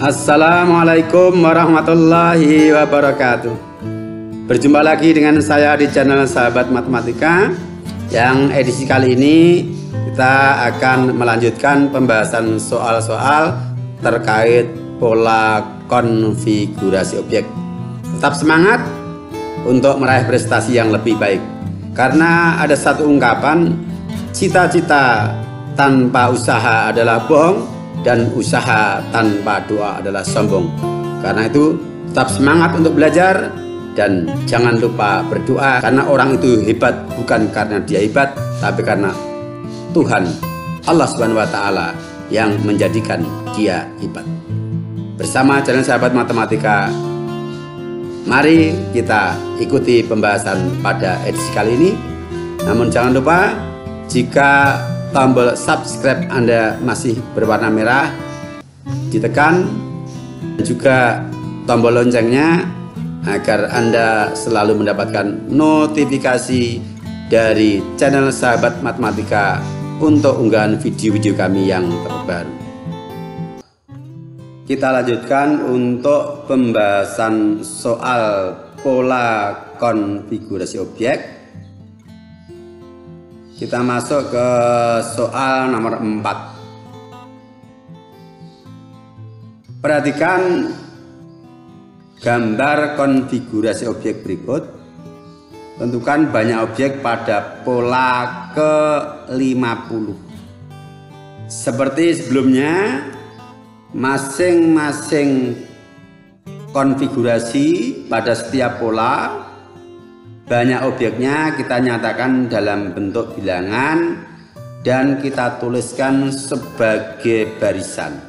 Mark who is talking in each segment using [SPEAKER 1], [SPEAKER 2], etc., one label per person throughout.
[SPEAKER 1] Assalamualaikum warahmatullahi wabarakatuh. Berjumpa lagi dengan saya di channel Sahabat Matematika. Yang edisi kali ini kita akan melanjutkan pembahasan soal-soal terkait pola konfigurasi objek. Tetap semangat untuk meraih prestasi yang lebih baik. Karena ada satu ungkapan, cita-cita tanpa usaha adalah bohong, dan usaha tanpa doa adalah sombong. Karena itu tetap semangat untuk belajar dan jangan lupa berdoa, karena orang itu hebat bukan karena dia hebat, tapi karena Tuhan Allah Subhanahu wa Ta'ala yang menjadikan dia hebat. Bersama channel Sahabat Matematika, mari kita ikuti pembahasan pada edisi kali ini. Namun jangan lupa, jika tombol subscribe Anda masih berwarna merah, ditekan, dan juga tombol loncengnya agar Anda selalu mendapatkan notifikasi dari channel Sahabat Matematika untuk unggahan video-video kami yang terbaru. Kita lanjutkan untuk pembahasan soal pola konfigurasi objek. Kita masuk ke soal nomor 4. Perhatikan gambar konfigurasi objek berikut. Tentukan banyak objek pada pola ke-50. Seperti sebelumnya, masing-masing konfigurasi pada setiap pola, banyak objeknya kita nyatakan dalam bentuk bilangan dan kita tuliskan sebagai barisan.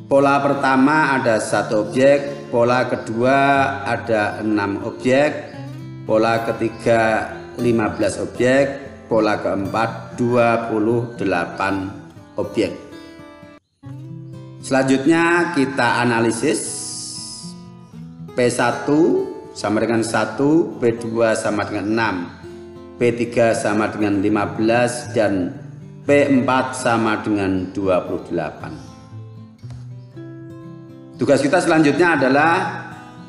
[SPEAKER 1] Pola pertama ada 1 objek, pola kedua ada 6 objek, pola ketiga 15 objek, pola keempat 28 objek. Selanjutnya kita analisis. P1 sama dengan 1, P2 sama dengan 6, P3 sama dengan 15, dan P4 sama dengan 28. Tugas kita selanjutnya adalah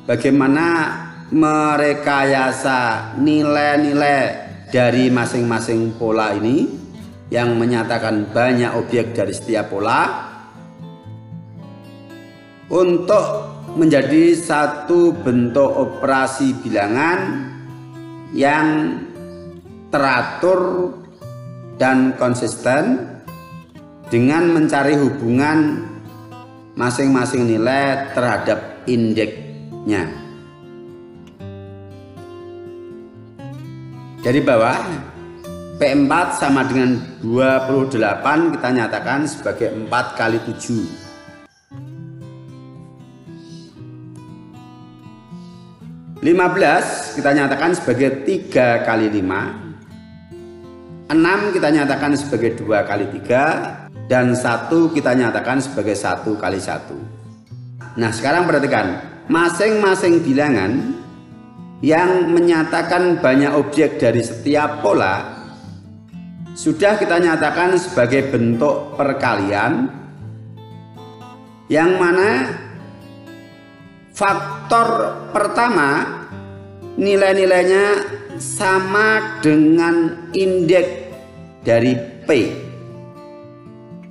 [SPEAKER 1] bagaimana merekayasa nilai-nilai dari masing-masing pola ini yang menyatakan banyak objek dari setiap pola untuk menjadi satu bentuk operasi bilangan yang teratur dan konsisten dengan mencari hubungan masing-masing nilai terhadap indeksnya. Dari bawah, P4 sama dengan 28 kita nyatakan sebagai 4 kali 7. 15 kita nyatakan sebagai 3 kali 5. 6 kita nyatakan sebagai 2 kali 3. Dan 1 kita nyatakan sebagai 1 kali 1. Nah, sekarang perhatikan, masing-masing bilangan yang menyatakan banyak objek dari setiap pola sudah kita nyatakan sebagai bentuk perkalian, yang mana faktor pertama nilai-nilainya sama dengan indeks dari P.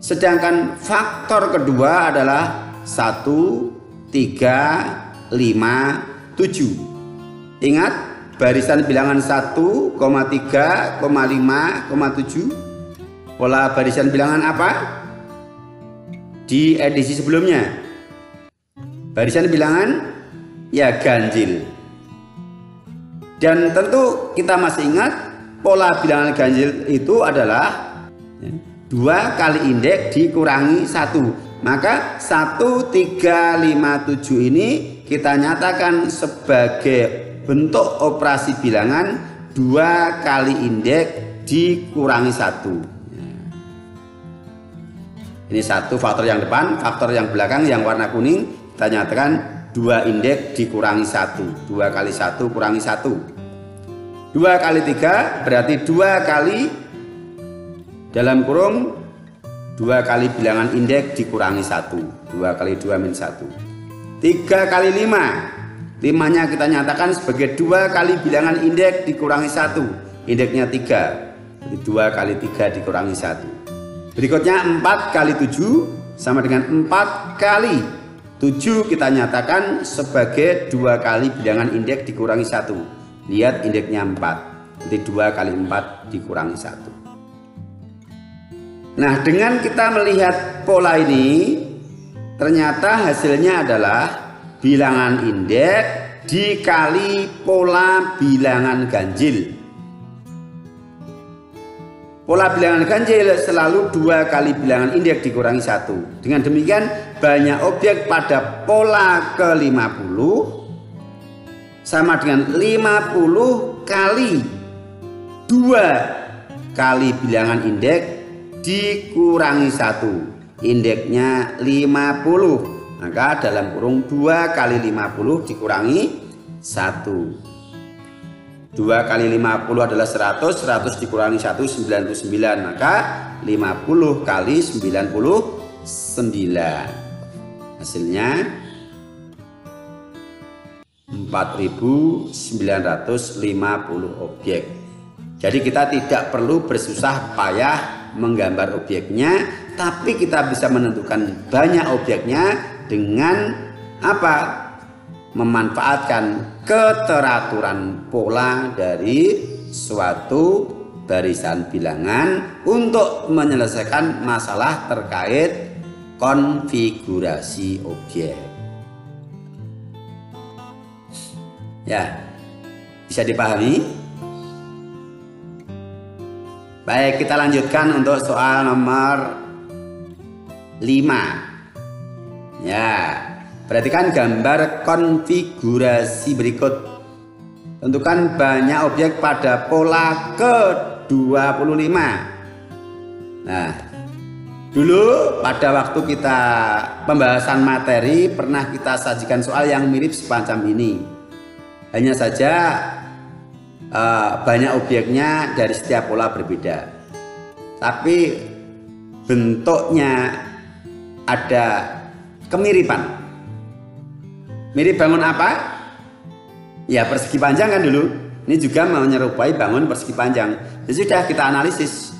[SPEAKER 1] Sedangkan faktor kedua adalah 1, 3, 5, 7. Ingat, barisan bilangan 1, 3, 5, 7. Pola barisan bilangan apa? Di edisi sebelumnya, barisan bilangan ya ganjil. Dan tentu kita masih ingat, pola bilangan ganjil itu adalah 2 kali indeks dikurangi 1. Maka 1, 3, 5, 7 ini kita nyatakan sebagai bentuk operasi bilangan 2 kali indeks dikurangi 1. Ini satu faktor yang depan, faktor yang belakang yang warna kuning kita nyatakan 2 indeks dikurangi 1. 2 kali 1 kurangi 1. 2 kali 3 berarti 2 kali dalam kurung 2 kali bilangan indeks dikurangi 1. 2 kali 2 min 1. 3 kali 5. 5-nya kita nyatakan sebagai 2 kali bilangan indeks dikurangi 1. Indeksnya 3. Jadi 2 kali 3 dikurangi 1. Berikutnya 4 kali 7 sama dengan 4 kali 7 kita nyatakan sebagai 2 kali bilangan indeks dikurangi 1. Lihat indeksnya 4. Jadi 2 kali 4 dikurangi 1. Nah, dengan kita melihat pola ini, ternyata hasilnya adalah bilangan indeks dikali pola bilangan ganjil. Pola bilangan ganjil selalu 2 kali bilangan indeks dikurangi 1. Dengan demikian banyak objek pada pola ke-50 sama dengan 50 kali 2 kali bilangan indeks dikurangi 1. Indeksnya 50. Maka dalam kurung 2 kali 50 dikurangi 1. 2 kali 50 adalah 100, 100 dikurangi 1, 99. Maka 50 kali 99. Hasilnya 4.950 objek. Jadi kita tidak perlu bersusah payah menggambar objeknya, tapi kita bisa menentukan banyak objeknya dengan apa? Memanfaatkan keteraturan pola dari suatu barisan bilangan untuk menyelesaikan masalah terkait konfigurasi objek. Ya, bisa dipahami? Baik, kita lanjutkan untuk soal nomor 5. Ya, perhatikan gambar konfigurasi berikut. Tentukan banyak objek pada pola ke-25. Nah, dulu pada waktu kita pembahasan materi pernah kita sajikan soal yang mirip semacam ini. Hanya saja banyak objeknya dari setiap pola berbeda. Tapi bentuknya ada kemiripan. Mirip bangun apa? Ya, persegi panjang kan dulu. Ini juga menyerupai bangun persegi panjang. Ya sudah, kita analisis.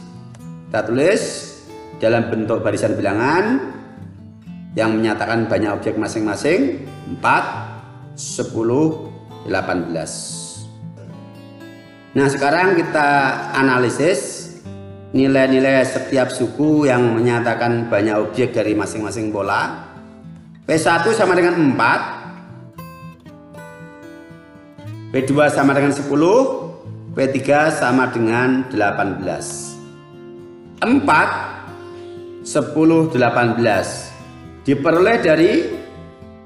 [SPEAKER 1] Kita tulis dalam bentuk barisan bilangan yang menyatakan banyak objek masing-masing 4, 10, 18. Nah, sekarang kita analisis nilai-nilai setiap suku yang menyatakan banyak objek dari masing-masing pola. P1 sama dengan 4, P2 sama dengan 10, P3 sama dengan 18. 4, 10, 18 diperoleh dari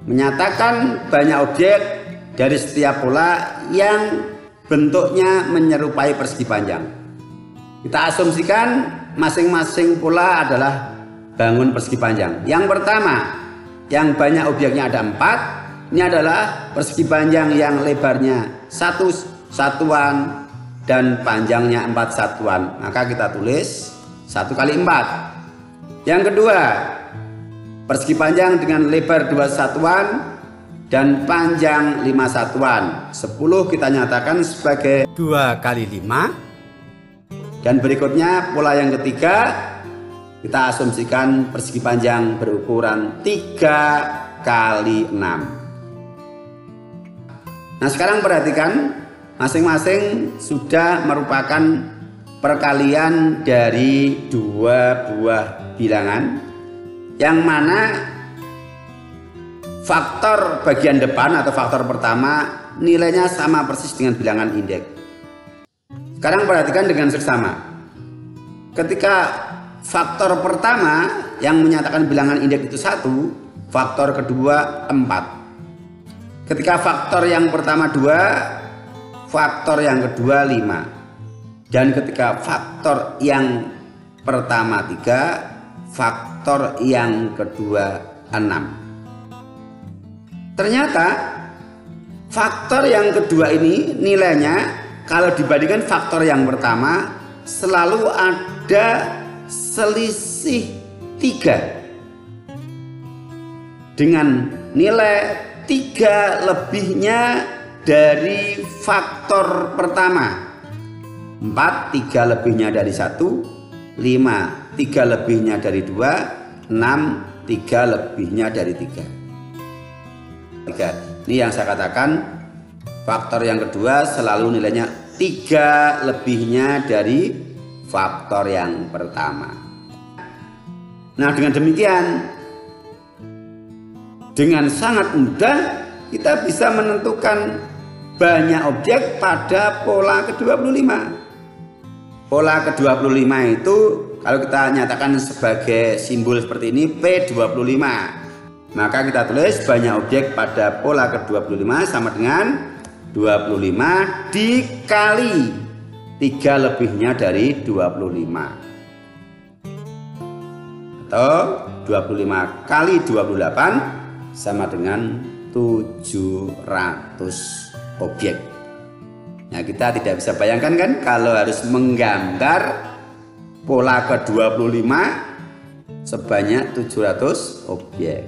[SPEAKER 1] menyatakan banyak objek dari setiap pola yang bentuknya menyerupai persegi panjang. Kita asumsikan masing-masing pola adalah bangun persegi panjang. Yang pertama, yang banyak objeknya ada 4. Ini adalah persegi panjang yang lebarnya 1 satuan dan panjangnya 4 satuan. Maka kita tulis 1 kali 4. Yang kedua, persegi panjang dengan lebar 2 satuan dan panjang 5 satuan. 10 kita nyatakan sebagai 2 kali 5. Dan berikutnya pola yang ketiga, kita asumsikan persegi panjang berukuran 3 kali 6. Nah, sekarang perhatikan, masing-masing sudah merupakan perkalian dari 2 buah bilangan, yang mana faktor bagian depan atau faktor pertama nilainya sama persis dengan bilangan indeks. Sekarang perhatikan dengan seksama. Ketika faktor pertama yang menyatakan bilangan indeks itu 1, faktor kedua 4. Ketika faktor yang pertama 2, faktor yang kedua 5. Dan ketika faktor yang pertama 3, faktor yang kedua 6. Ternyata faktor yang kedua ini nilainya kalau dibandingkan faktor yang pertama selalu ada selisih 3 dengan nilai 3 lebihnya dari faktor pertama. 4 3 lebihnya dari 1, 5 3 lebihnya dari 2, 6 3 lebihnya dari 3. Ini yang saya katakan faktor yang kedua selalu nilainya 3 lebihnya dari faktor yang pertama. Nah, dengan demikian, dengan sangat mudah kita bisa menentukan banyak objek pada pola ke-25. Pola ke-25 itu kalau kita nyatakan sebagai simbol seperti ini P25, maka kita tulis banyak objek pada pola ke-25 sama dengan 25 dikali 3 lebihnya dari 25. Atau 25 kali 28 sama dengan 700 objek. Nah, kita tidak bisa bayangkan kan kalau harus menggambar pola ke-25 sebanyak 700 objek.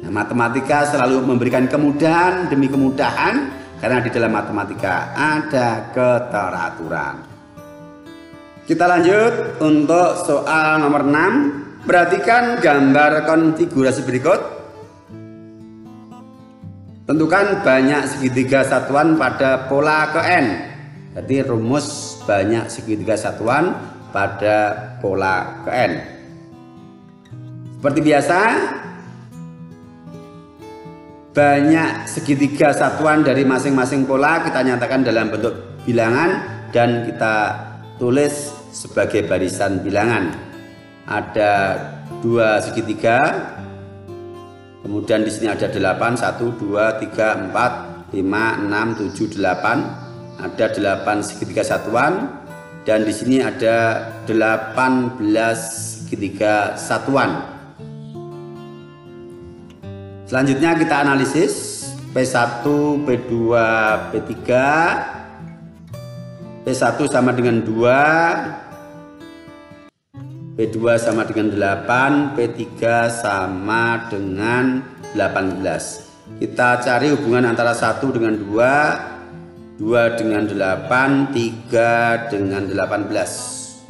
[SPEAKER 1] Nah, matematika selalu memberikan kemudahan demi kemudahan karena di dalam matematika ada keteraturan. Kita lanjut untuk soal nomor 6. Perhatikan gambar konfigurasi berikut. Tentukan banyak segitiga satuan pada pola ke N. Jadi rumus banyak segitiga satuan pada pola ke N. Seperti biasa, banyak segitiga satuan dari masing-masing pola kita nyatakan dalam bentuk bilangan dan kita tulis sebagai barisan bilangan. Ada 2 segitiga, kemudian di sini ada 8, 1, 2, 3, 4, 5, 6, 7, 8. Ada 8 segitiga satuan dan di sini ada 18 segitiga satuan. Selanjutnya kita analisis P1, P2, P3. P1 sama dengan 2, P2 sama dengan 8, P3 sama dengan 18. Kita cari hubungan antara 1 dengan 2, 2 dengan 8, 3 dengan 18.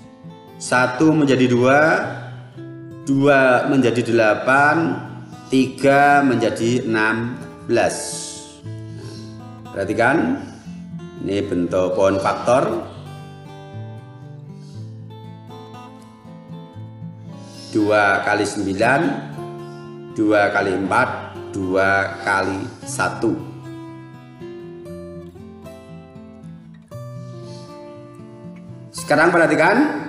[SPEAKER 1] 1 menjadi 2, 2 menjadi 8, 3 menjadi 16. Perhatikan, ini bentuk pohon faktor. 2 kali 9, 2 kali 4, 2 kali 1. Sekarang perhatikan,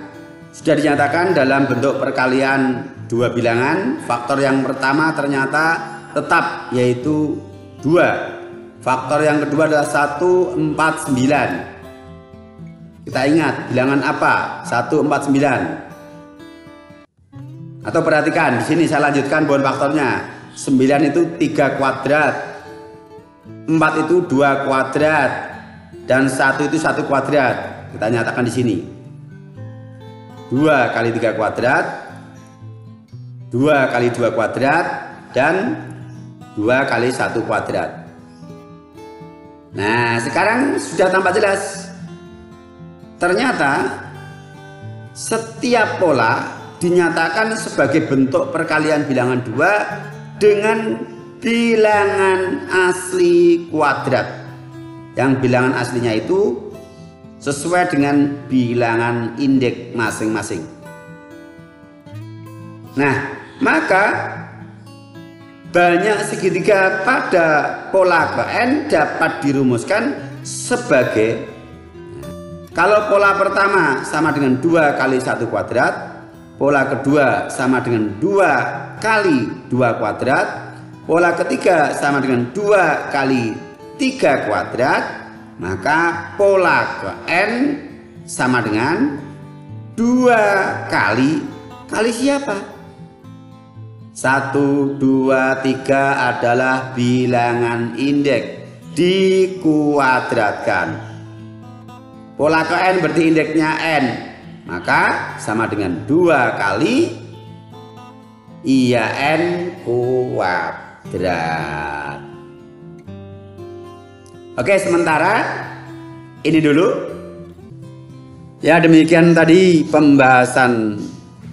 [SPEAKER 1] sudah dinyatakan dalam bentuk perkalian 2 bilangan. Faktor yang pertama ternyata tetap, yaitu 2. Faktor yang kedua adalah 149. Kita ingat bilangan apa? 149. Atau perhatikan di sini saya lanjutkan pohon faktornya. 9 itu 3 kuadrat, 4 itu 2 kuadrat, dan 1 itu 1 kuadrat. Kita nyatakan di sini 2 kali 3 kuadrat, 2 kali 2 kuadrat, dan 2 kali 1 kuadrat. Nah, sekarang sudah tampak jelas. Ternyata setiap pola dinyatakan sebagai bentuk perkalian bilangan 2 dengan bilangan asli kuadrat. Yang bilangan aslinya itu sesuai dengan bilangan indeks masing-masing. Nah, maka banyak segitiga pada pola ke N dapat dirumuskan sebagai, kalau pola pertama sama dengan 2 kali 1 kuadrat, pola kedua sama dengan 2 kali 2 kuadrat, pola ketiga sama dengan 2 kali 3 kuadrat, maka pola ke N sama dengan 2 kali siapa? 1, 2, 3 adalah bilangan indeks dikuadratkan. Pola ke N berarti indeksnya N, maka sama dengan 2 kali Iya, N kuadrat. Oke, sementara ini dulu. Ya, demikian tadi pembahasan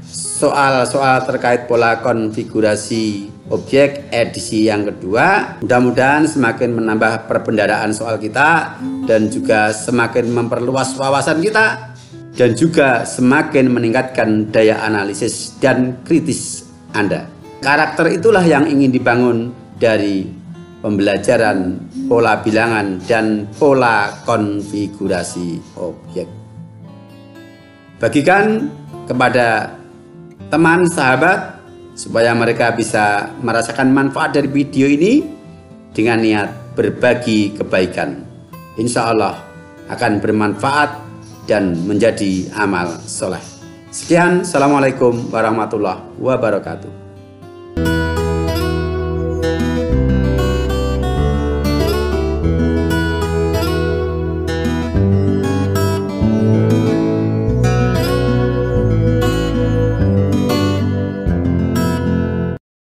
[SPEAKER 1] soal-soal terkait pola konfigurasi objek edisi yang kedua. Mudah-mudahan semakin menambah perbendaharaan soal kita dan juga semakin memperluas wawasan kita dan juga semakin meningkatkan daya analisis dan kritis Anda. Karakter itulah yang ingin dibangun dari pembelajaran pola bilangan dan pola konfigurasi objek. Bagikan kepada teman sahabat supaya mereka bisa merasakan manfaat dari video ini dengan niat berbagi kebaikan. Insya Allah akan bermanfaat dan menjadi amal soleh. Sekian, Assalamualaikum warahmatullahi wabarakatuh.